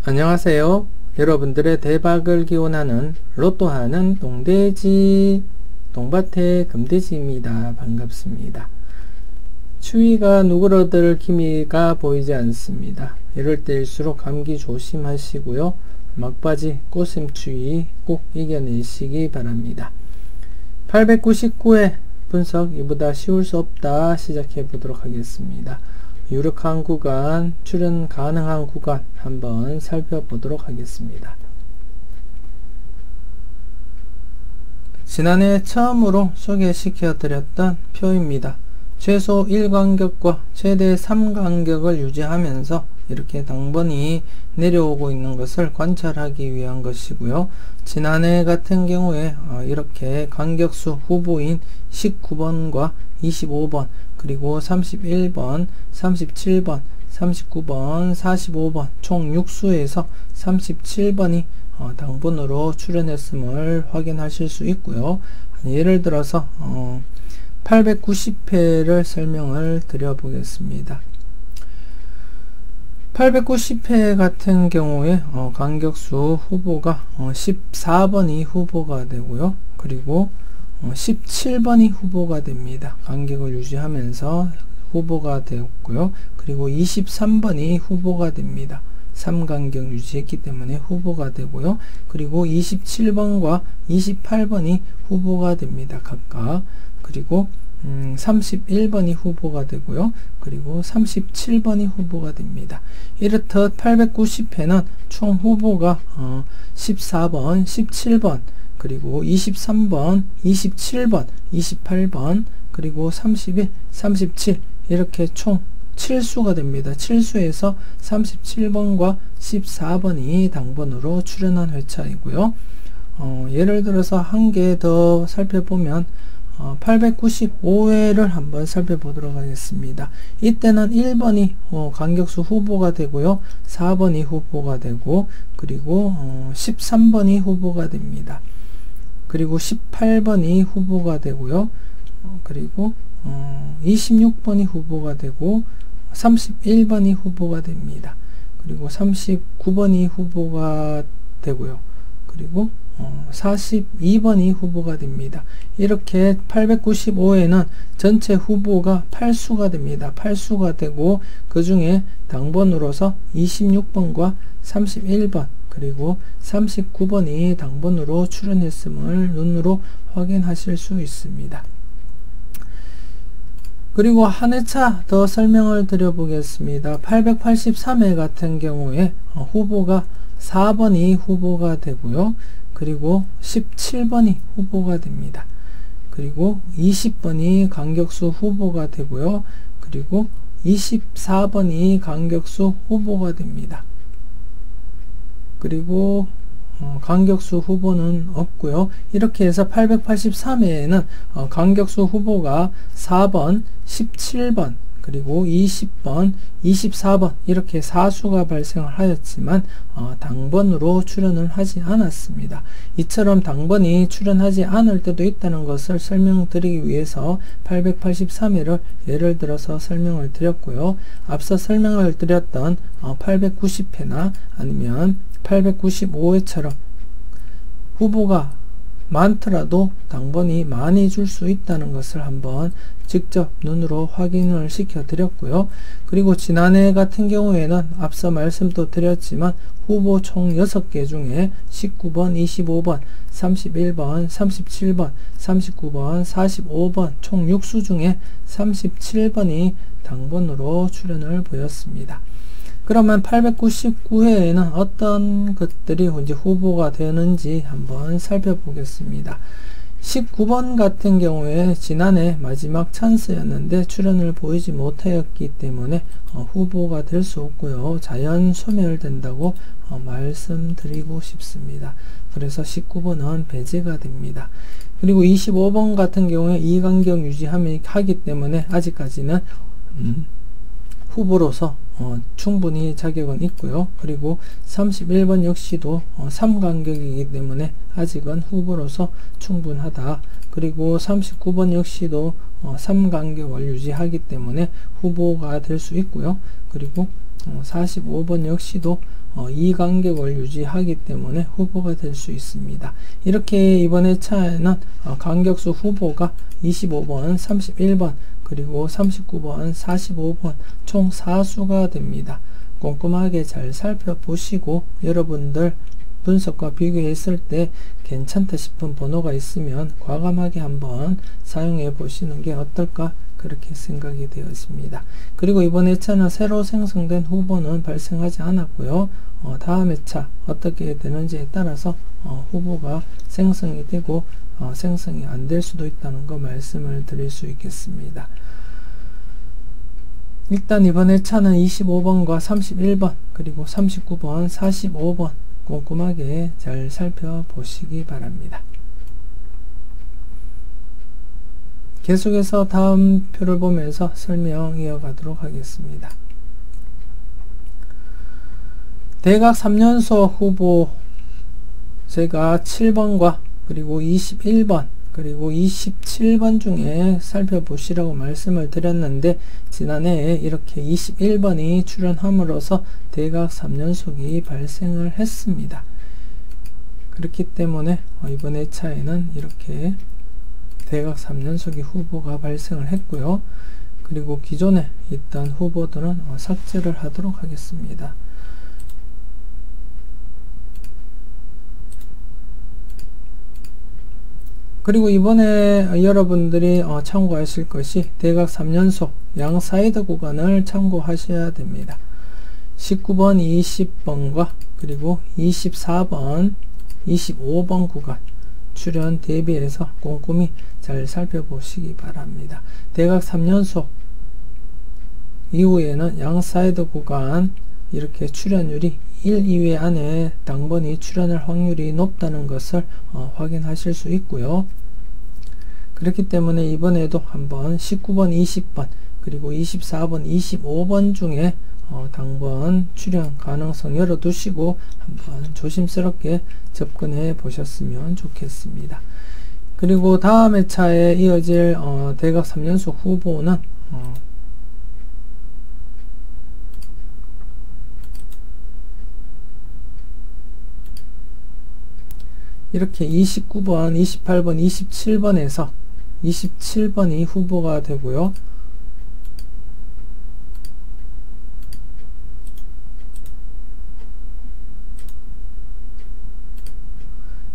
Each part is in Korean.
안녕하세요. 여러분들의 대박을 기원하는 로또하는 동돼지 동밭의 금돼지입니다. 반갑습니다. 추위가 누그러들 기미가 보이지 않습니다. 이럴 때일수록 감기 조심하시고요. 막바지 꽃샘추위 꼭 이겨내시기 바랍니다. 899회 분석 이보다 쉬울 수 없다 시작해 보도록 하겠습니다. 유력한 구간, 출연 가능한 구간 한번 살펴보도록 하겠습니다. 지난해 처음으로 소개시켜 드렸던 표입니다. 최소 1간격과 최대 3간격을 유지하면서 이렇게 당번이 내려오고 있는 것을 관찰하기 위한 것이고요. 지난해 같은 경우에 이렇게 간격수 후보인 19번과 25번 그리고 31번, 37번, 39번, 45번 총 6수에서 37번이 당번으로 출현했음을 확인하실 수 있고요. 예를 들어서 890회를 설명을 드려 보겠습니다. 890회 같은 경우에 간격수 후보가 14번이 후보가 되고요. 그리고 17번이 후보가 됩니다. 간격을 유지하면서 후보가 되었고요. 그리고 23번이 후보가 됩니다. 3간격 유지했기 때문에 후보가 되고요. 그리고 27번과 28번이 후보가 됩니다. 각각. 그리고 31번이 후보가 되고요. 그리고 37번이 후보가 됩니다. 이렇듯 890회는 총 후보가 14번, 17번, 그리고 23번, 27번, 28번, 그리고 31, 37 이렇게 총 7수가 됩니다. 7수에서 37번과 14번이 당번으로 출현한 회차이고요. 예를 들어서 한 개 더 살펴보면 895회를 한번 살펴보도록 하겠습니다. 이때는 1번이 간격수 후보가 되고요. 4번이 후보가 되고 그리고 13번이 후보가 됩니다. 그리고 18번이 후보가 되고요. 그리고 26번이 후보가 되고 31번이 후보가 됩니다. 그리고 39번이 후보가 되고요. 그리고 42번이 후보가 됩니다. 이렇게 895회는 전체 후보가 8수가 됩니다. 8수가 되고 그 중에 당번으로서 26번과 31번 그리고 39번이 당번으로 출현했음을 눈으로 확인하실 수 있습니다. 그리고 한 회차 더 설명을 드려 보겠습니다. 883회 같은 경우에 후보가 4번이 후보가 되고요. 그리고 17번이 후보가 됩니다. 그리고 20번이 간격수 후보가 되고요. 그리고 24번이 간격수 후보가 됩니다. 그리고 간격수 후보는 없고요. 이렇게 해서 883회에는 간격수 후보가 4번, 17번, 그리고 20번, 24번 이렇게 4수가 발생을 하였지만 당번으로 출현을 하지 않았습니다. 이처럼 당번이 출현하지 않을 때도 있다는 것을 설명드리기 위해서 883회를 예를 들어서 설명을 드렸고요. 앞서 설명을 드렸던 890회나 아니면 895회처럼 후보가 많더라도 당번이 많이 줄 수 있다는 것을 한번 직접 눈으로 확인을 시켜 드렸고요. 그리고 지난해 같은 경우에는 앞서 말씀도 드렸지만 후보 총 6개 중에 19번, 25번, 31번, 37번, 39번, 45번 총 6수 중에 37번이 당번으로 출현을 보였습니다. 그러면 899회에는 어떤 것들이 이제 후보가 되는지 한번 살펴보겠습니다. 19번 같은 경우에 지난해 마지막 찬스였는데 출현을 보이지 못하였기 때문에 후보가 될 수 없고요. 자연 소멸된다고 말씀드리고 싶습니다. 그래서 19번은 배제가 됩니다. 그리고 25번 같은 경우에 2간격 유지하기 때문에 아직까지는 후보로서 충분히 자격은 있고요. 그리고 31번 역시도 3간격이기 때문에 아직은 후보로서 충분하다. 그리고 39번 역시도 3간격을 유지하기 때문에 후보가 될 수 있고요. 그리고 45번 역시도 이 간격을 유지하기 때문에 후보가 될 수 있습니다. 이렇게 이번 회차에는 간격수 후보가 25번, 31번, 그리고 39번, 45번 총 4수가 됩니다. 꼼꼼하게 잘 살펴보시고 여러분들 분석과 비교했을 때 괜찮다 싶은 번호가 있으면 과감하게 한번 사용해 보시는 게 어떨까 그렇게 생각이 되었습니다. 그리고 이번 회차는 새로 생성된 후보는 발생하지 않았고요. 다음 회차 어떻게 되는지에 따라서 후보가 생성이 되고 생성이 안 될 수도 있다는 거 말씀을 드릴 수 있겠습니다. 일단 이번 회차는 25번과 31번 그리고 39번, 45번 꼼꼼하게 잘 살펴보시기 바랍니다. 계속해서 다음 표를 보면서 설명 이어가도록 하겠습니다. 대각 3연속 후보 제가 7번과 그리고 21번 그리고 27번 중에 살펴보시라고 말씀을 드렸는데 지난해에 이렇게 21번이 출현함으로써 대각 3연속이 발생을 했습니다. 그렇기 때문에 이번 회차에는 이렇게 대각 3연속의 후보가 발생을 했고요. 그리고 기존에 있던 후보들은 삭제를 하도록 하겠습니다. 그리고 이번에 여러분들이 참고하실 것이 대각 3연속 양사이드 구간을 참고하셔야 됩니다. 19번, 20번과 그리고 24번, 25번 구간 출현 대비해서 꼼꼼히 잘 살펴보시기 바랍니다. 대각 3연속 이후에는 양사이드 구간 이렇게 출현율이 1, 2회 안에 당번이 출현할 확률이 높다는 것을 확인하실 수 있고요. 그렇기 때문에 이번에도 한번 19번, 20번 그리고 24번, 25번 중에 당번 출현 가능성 열어두시고 한번 조심스럽게 접근해 보셨으면 좋겠습니다. 그리고 다음 회차에 이어질 대각 3연속 후보는 이렇게 29번, 28번, 27번에서 27번이 후보가 되고요.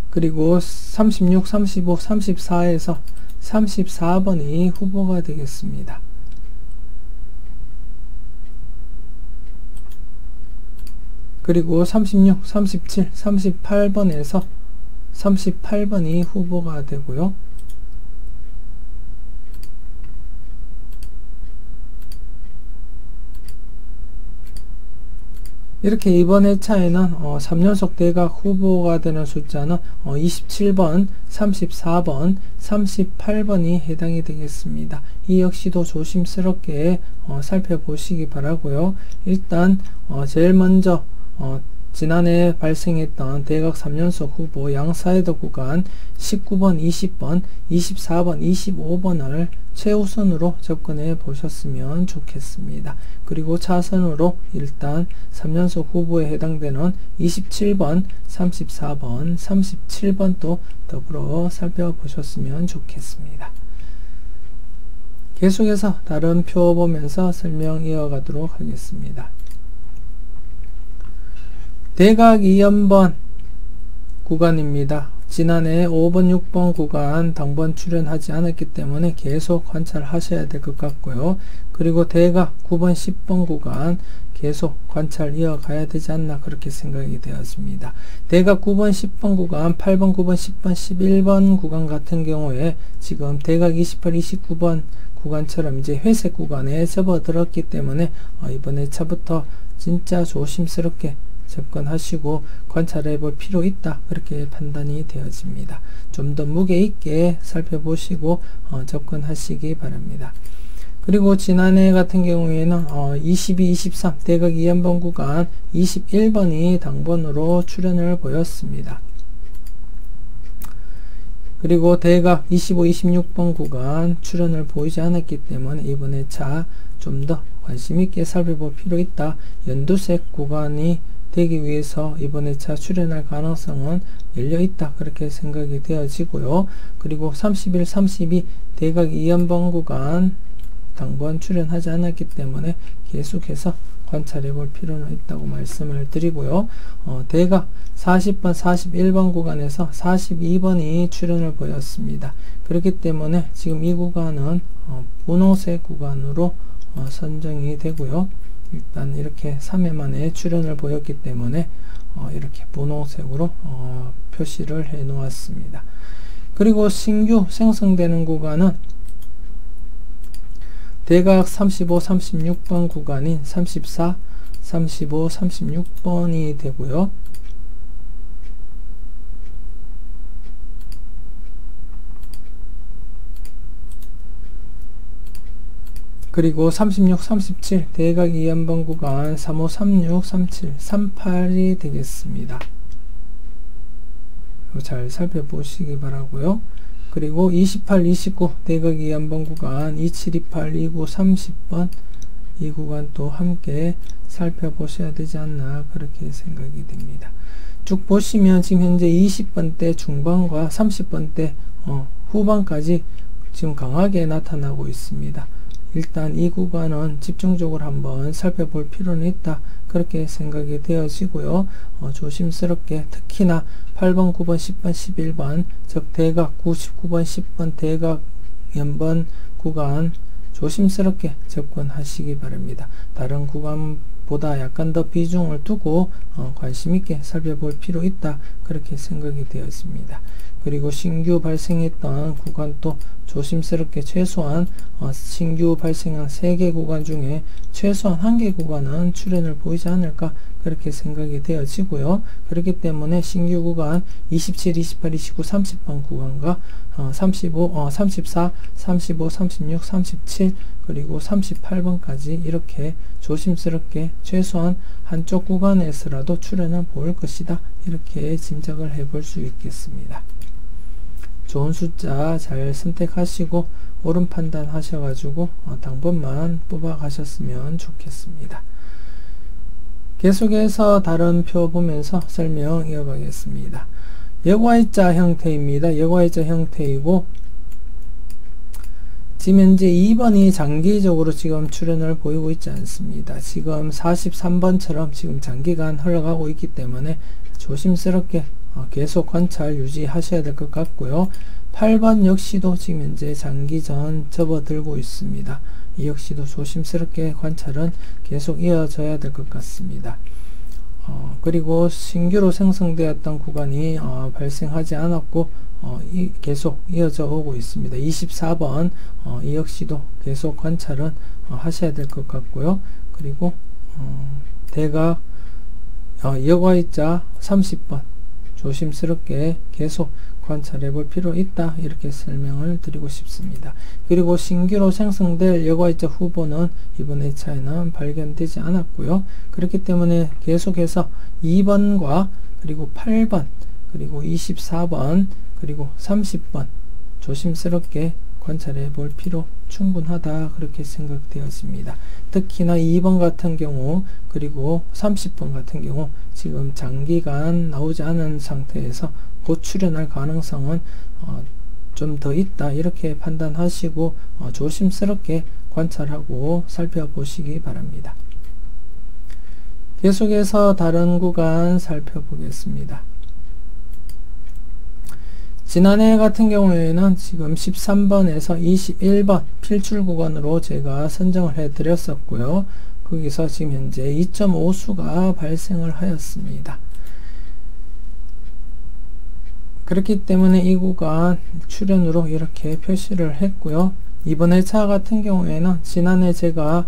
그리고 36, 35, 34에서 34번이 후보가 되겠습니다. 그리고 36, 37, 38번에서 38번이 후보가 되고요. 이렇게 이번 회차에는 3연속 대각 후보가 되는 숫자는 27번, 34번, 38번이 해당이 되겠습니다. 이 역시도 조심스럽게 살펴보시기 바라고요. 일단 제일 먼저 지난해 발생했던 대각 3연속 후보 양사이드 구간 19번, 20번, 24번, 25번을 최우선으로 접근해 보셨으면 좋겠습니다. 그리고 차선으로 일단 3연속 후보에 해당되는 27번, 34번, 37번도 더불어 살펴보셨으면 좋겠습니다. 계속해서 다른 표 보면서 설명 이어가도록 하겠습니다. 대각 2연번 구간입니다. 지난해 5번, 6번 구간 당번 출현하지 않았기 때문에 계속 관찰하셔야 될 것 같고요. 그리고 대각 9번, 10번 구간 계속 관찰 이어가야 되지 않나 그렇게 생각이 되었습니다. 대각 9번, 10번 구간, 8번, 9번, 10번, 11번 구간 같은 경우에 지금 대각 28, 29번 구간처럼 이제 회색 구간에 접어들었기 때문에 이번 회차부터 진짜 조심스럽게 접근하시고 관찰해 볼 필요 있다 그렇게 판단이 되어집니다. 좀 더 무게 있게 살펴보시고 접근하시기 바랍니다. 그리고 지난해 같은 경우에는 22, 23 대각 2연번 구간 21번이 당번으로 출현을 보였습니다. 그리고 대각 25, 26번 구간 출현을 보이지 않았기 때문에 이번 회차 좀 더 관심 있게 살펴볼 필요 있다. 연두색 구간이 되기 위해서 이번 회차 출현할 가능성은 열려 있다. 그렇게 생각이 되어지고요. 그리고 31, 32 대각 2연번 구간 당번 출현하지 않았기 때문에 계속해서 관찰해 볼 필요는 있다고 말씀을 드리고요. 대각 40번, 41번 구간에서 42번이 출현을 보였습니다. 그렇기 때문에 지금 이 구간은 분홍색 구간으로 선정이 되고요. 일단 이렇게 3회 만에 출현을 보였기 때문에 이렇게 분홍색으로 표시를 해 놓았습니다. 그리고 신규 생성되는 구간은 대각 35, 36번 구간인 34, 35, 36번이 되고요. 그리고 36, 37 대각 2연번 구간 35, 36, 37, 38이 되겠습니다. 잘 살펴보시기 바라고요. 그리고 28, 29 대각 2연번 구간 27, 28, 29, 30번 이 구간도 함께 살펴보셔야 되지 않나 그렇게 생각이 됩니다. 쭉 보시면 지금 현재 20번대 중반과 30번대 후반까지 지금 강하게 나타나고 있습니다. 일단 이 구간은 집중적으로 한번 살펴볼 필요는 있다. 그렇게 생각이 되어지고요. 조심스럽게 특히나 8번, 9번, 10번, 11번 즉 대각 99번, 10번 대각 연번 구간 조심스럽게 접근하시기 바랍니다. 다른 구간보다 약간 더 비중을 두고 관심 있게 살펴볼 필요 있다. 그렇게 생각이 되었습니다. 그리고 신규 발생했던 구간도 조심스럽게 최소한 신규 발생한 3개 구간 중에 최소한 1개 구간은 출현을 보이지 않을까 그렇게 생각이 되어지고요. 그렇기 때문에 신규 구간 27, 28, 29, 30번 구간과 35, 34, 35, 36, 37 그리고 38번까지 이렇게 조심스럽게 최소한 한쪽 구간에서라도 출현을 보일 것이다. 이렇게 짐작을 해볼 수 있겠습니다. 좋은 숫자 잘 선택하시고 옳은 판단 하셔가지고 당번만 뽑아 가셨으면 좋겠습니다. 계속해서 다른 표 보면서 설명 이어가겠습니다. 역Y자 형태입니다. 역Y자 형태이고 지금 현재 2번이 장기적으로 지금 출현을 보이고 있지 않습니다. 지금 43번처럼 지금 장기간 흘러가고 있기 때문에 조심스럽게 계속 관찰 유지하셔야 될 것 같고요. 8번 역시도 지금 현재 장기전 접어들고 있습니다. 이 역시도 조심스럽게 관찰은 계속 이어져야 될 것 같습니다. 그리고 신규로 생성되었던 구간이 발생하지 않았고 계속 이어져 오고 있습니다. 24번 이 역시도 계속 관찰은 하셔야 될 것 같고요. 그리고 대각 역Y자 30번 조심스럽게 계속 관찰해 볼 필요 있다. 이렇게 설명을 드리고 싶습니다. 그리고 신규로 생성될 역Y자 후보는 이번 회차에는 발견되지 않았고요. 그렇기 때문에 계속해서 2번과 그리고 8번 그리고 24번 그리고 30번 조심스럽게 관찰해 볼 필요 충분하다. 그렇게 생각되어집니다. 특히나 2번 같은 경우 그리고 30번 같은 경우 지금 장기간 나오지 않은 상태에서 곧 출현할 가능성은 좀 더 있다. 이렇게 판단하시고 조심스럽게 관찰하고 살펴보시기 바랍니다. 계속해서 다른 구간 살펴보겠습니다. 지난해 같은 경우에는 지금 13번에서 21번 필출 구간으로 제가 선정을 해 드렸었고요. 거기서 지금 현재 2.5수가 발생을 하였습니다. 그렇기 때문에 이 구간 출현으로 이렇게 표시를 했고요. 이번 회차 같은 경우에는 지난해 제가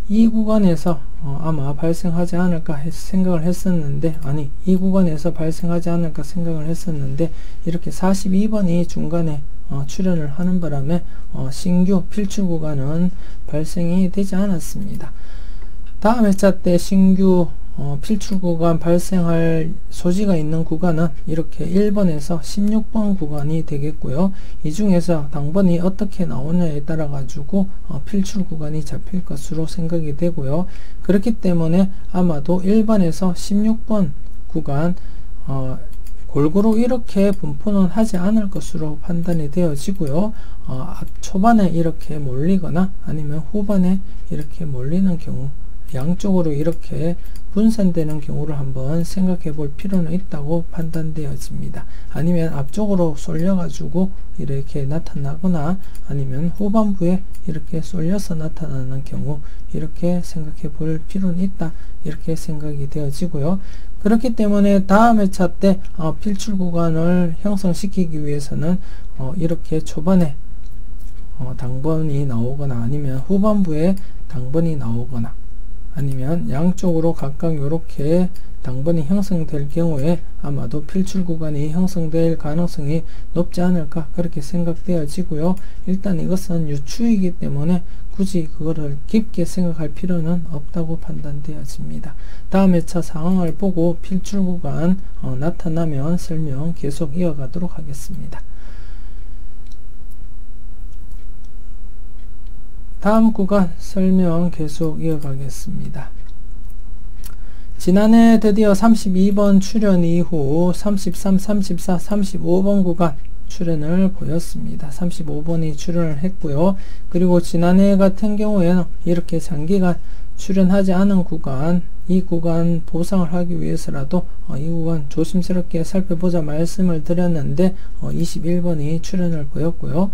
이 구간에서 아마 발생하지 않을까 생각을 했었는데 이 구간에서 발생하지 않을까 생각을 했었는데 이렇게 42번이 중간에 출현을 하는 바람에 신규 필출 구간은 발생이 되지 않았습니다. 다음 회차 때 신규 필출 구간 발생할 소지가 있는 구간은 이렇게 1번에서 16번 구간이 되겠고요. 이 중에서 당번이 어떻게 나오냐에 따라 가지고 필출 구간이 잡힐 것으로 생각이 되고요. 그렇기 때문에 아마도 1번에서 16번 구간 골고루 이렇게 분포는 하지 않을 것으로 판단이 되어지고요. 초반에 이렇게 몰리거나 아니면 후반에 이렇게 몰리는 경우, 양쪽으로 이렇게 분산되는 경우를 한번 생각해 볼 필요는 있다고 판단되어집니다. 아니면 앞쪽으로 쏠려 가지고 이렇게 나타나거나 아니면 후반부에 이렇게 쏠려서 나타나는 경우, 이렇게 생각해 볼 필요는 있다, 이렇게 생각이 되어지고요. 그렇기 때문에 다음 회차 때 필출 구간을 형성시키기 위해서는 이렇게 초반에 당번이 나오거나 아니면 후반부에 당번이 나오거나 아니면 양쪽으로 각각 이렇게 당번이 형성될 경우에 아마도 필출 구간이 형성될 가능성이 높지 않을까, 그렇게 생각되어지고요. 일단 이것은 유추이기 때문에 굳이 그거를 깊게 생각할 필요는 없다고 판단되어집니다. 다음 회차 상황을 보고 필출 구간 나타나면 설명 계속 이어가도록 하겠습니다. 다음 구간 설명 계속 이어가겠습니다. 지난해 드디어 32번 출현 이후 33, 34, 35번 구간 출현을 보였습니다. 35번이 출현을 했고요. 그리고 지난해 같은 경우에는 이렇게 장기간 출현하지 않은 구간, 이 구간 보상을 하기 위해서라도 이 구간 조심스럽게 살펴보자 말씀을 드렸는데 21번이 출현을 보였고요.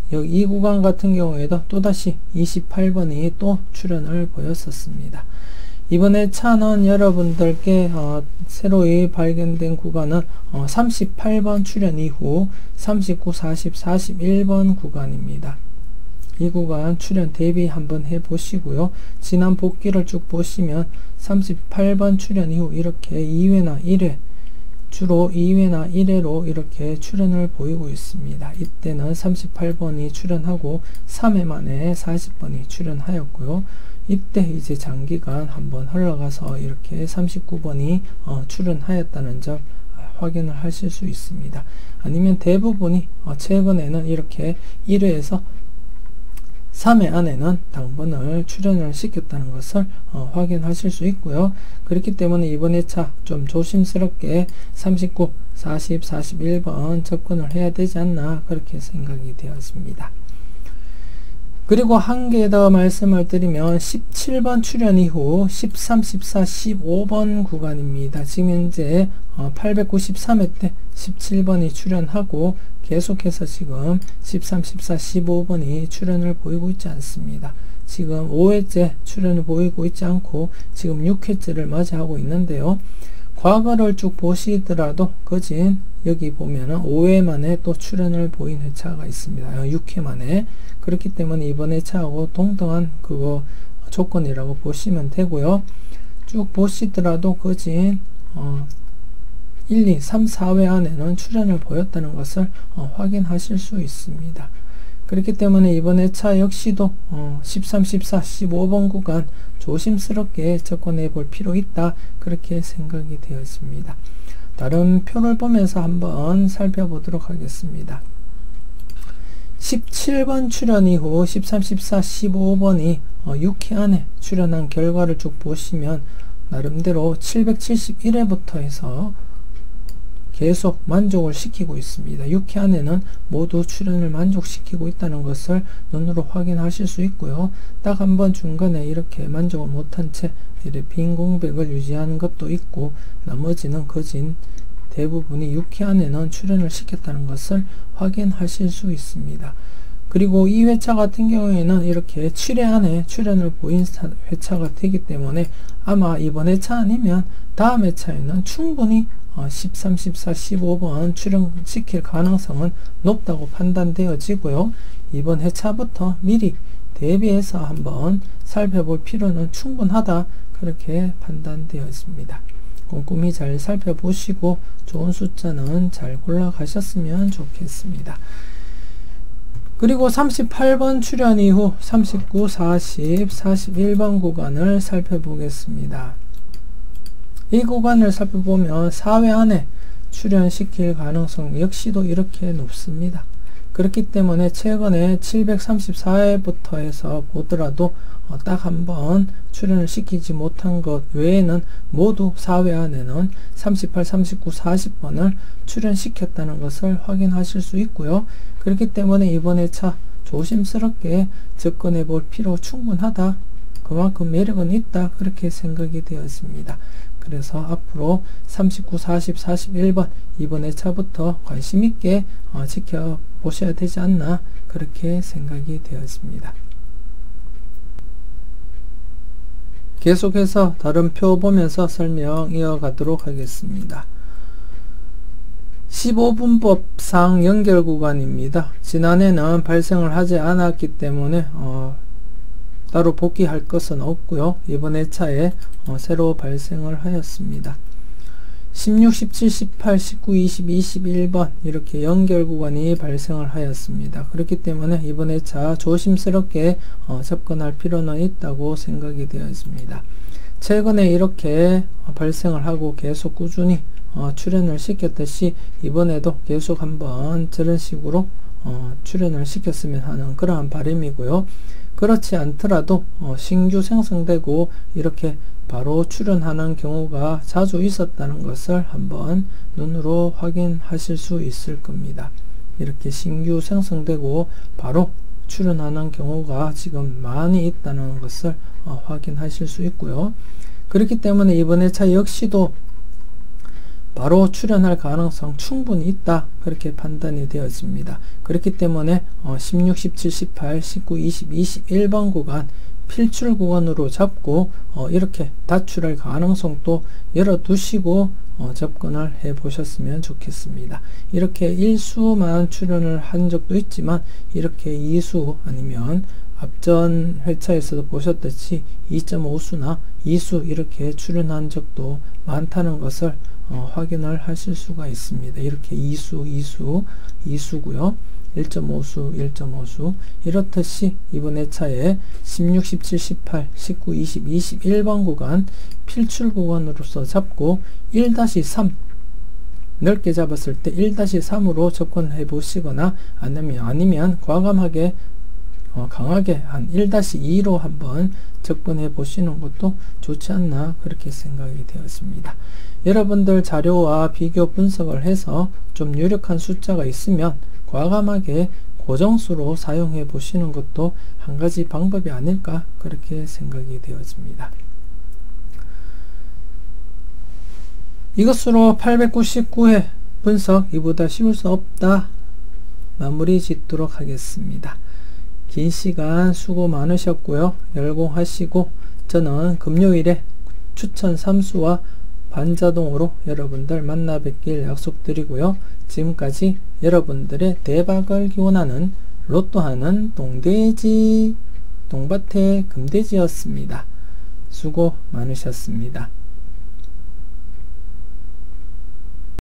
이 구간 같은 경우에도 또다시 28번이 또 출현을 보였었습니다. 이번에 차는 여러분들께 새로이 발견된 구간은 38번 출현 이후 39, 40, 41번 구간입니다. 이 구간 출현 대비 한번 해 보시고요. 지난 복기를 쭉 보시면 38번 출현 이후 이렇게 2회나 1회, 주로 2회나 1회로 이렇게 출현을 보이고 있습니다. 이때는 38번이 출현하고 3회 만에 40번이 출현하였고요. 이때 이제 장기간 한번 흘러가서 이렇게 39번이 출현하였다는 점 확인을 하실 수 있습니다. 아니면 대부분이 최근에는 이렇게 1회에서 3회 안에는 당번을 출현을 시켰다는 것을 확인하실 수 있고요. 그렇기 때문에 이번 회차 좀 조심스럽게 39, 40, 41번 접근을 해야 되지 않나, 그렇게 생각이 되었습니다. 그리고 한 개 더 말씀을 드리면 17번 출현 이후 13, 14, 15번 구간입니다. 지금 현재 893회 때 17번이 출현하고 계속해서 지금 13, 14, 15번이 출현을 보이고 있지 않습니다. 지금 5회째 출현을 보이고 있지 않고 지금 6회째를 맞이하고 있는데요. 과거를 쭉 보시더라도 거진 여기 보면은 5회 만에 또 출현을 보인 회차가 있습니다. 6회 만에. 그렇기 때문에 이번 회차하고 동등한 그거 조건이라고 보시면 되고요. 쭉 보시더라도 거진 1, 2, 3, 4회 안에는 출현을 보였다는 것을 확인하실 수 있습니다. 그렇기 때문에 이번 회차 역시도 13, 14, 15번 구간 조심스럽게 접근해 볼 필요 있다, 그렇게 생각이 되었습니다. 다른 표를 보면서 한번 살펴보도록 하겠습니다. 17번 출현 이후 13, 14, 15번이 6회 안에 출현한 결과를 쭉 보시면 나름대로 771회부터 해서 계속 만족을 시키고 있습니다. 6회 안에는 모두 출현을 만족시키고 있다는 것을 눈으로 확인하실 수 있고요. 딱 한번 중간에 이렇게 만족을 못한 채 빈 공백을 유지하는 것도 있고, 나머지는 거진 대부분이 6회 안에는 출현을 시켰다는 것을 확인하실 수 있습니다. 그리고 이 회차 같은 경우에는 이렇게 7회 안에 출현을 보인 회차가 되기 때문에 아마 이번 회차 아니면 다음 회차에는 충분히 13, 14, 15번 출현시킬 가능성은 높다고 판단되어지고요. 이번 회차부터 미리 대비해서 한번 살펴볼 필요는 충분하다, 그렇게 판단되어집니다. 꼼꼼히 잘 살펴보시고 좋은 숫자는 잘 골라가셨으면 좋겠습니다. 그리고 38번 출현 이후 39, 40, 41번 구간을 살펴보겠습니다. 이 구간을 살펴보면 4회 안에 출현시킬 가능성 역시도 이렇게 높습니다. 그렇기 때문에 최근에 734회부터 해서 보더라도 딱 한번 출현을 시키지 못한 것 외에는 모두 4회 안에는 38, 39, 40번을 출현시켰다는 것을 확인하실 수 있고요. 그렇기 때문에 이번 회차 조심스럽게 접근해 볼 필요 충분하다. 그만큼 매력은 있다. 그렇게 생각이 되었습니다. 그래서 앞으로 39, 40, 41번 이번 회차부터 관심 있게 지켜보셔야 되지 않나 그렇게 생각이 되었습니다. 계속해서 다른 표 보면서 설명 이어가도록 하겠습니다. 15분법상 연결 구간입니다. 지난해는 발생을 하지 않았기 때문에 따로 복귀할 것은 없고요. 이번 회차에 새로 발생을 하였습니다. 16, 17, 18, 19, 20, 21번 이렇게 연결 구간이 발생을 하였습니다. 그렇기 때문에 이번 회차 조심스럽게 접근할 필요는 있다고 생각이 되었습니다. 최근에 이렇게 발생을 하고 계속 꾸준히 출현을 시켰듯이 이번에도 계속 한번 저런 식으로 출현을 시켰으면 하는 그러한 바람이고요. 그렇지 않더라도 신규 생성되고 이렇게 바로 출현하는 경우가 자주 있었다는 것을 한번 눈으로 확인하실 수 있을 겁니다. 이렇게 신규 생성되고 바로 출현하는 경우가 지금 많이 있다는 것을 확인하실 수 있고요. 그렇기 때문에 이번 회차 역시도 바로 출현할 가능성 충분히 있다. 그렇게 판단이 되었습니다. 그렇기 때문에 16, 17, 18, 19, 20, 21번 구간 필출 구간으로 잡고 이렇게 다출할 가능성도 열어두시고 접근을 해 보셨으면 좋겠습니다. 이렇게 1수만 출현을 한 적도 있지만 이렇게 2수 아니면 앞전 회차에서도 보셨듯이 2.5수나 2수 이렇게 출현한 적도 많다는 것을 확인을 하실 수가 있습니다. 이렇게 2수고요. 1.5수, 1.5수 이렇듯이 이번 회차에 16, 17, 18, 19, 20, 21번 구간 필출 구간으로서 잡고 1-3 넓게 잡았을 때 1-3으로 접근해 보시거나 아니면 과감하게 강하게 한 1-2로 한번 접근해 보시는 것도 좋지 않나 그렇게 생각이 되었습니다. 여러분들 자료와 비교 분석을 해서 좀 유력한 숫자가 있으면 과감하게 고정수로 사용해 보시는 것도 한 가지 방법이 아닐까 그렇게 생각이 되었습니다. 이것으로 899회 분석 이보다 쉬울 수 없다 마무리 짓도록 하겠습니다. 긴 시간 수고 많으셨고요. 열공하시고 저는 금요일에 추천 3수와 반자동으로 여러분들 만나 뵙길 약속드리고요. 지금까지 여러분들의 대박을 기원하는 로또하는 동돼지 동밭의 금돼지였습니다. 수고 많으셨습니다.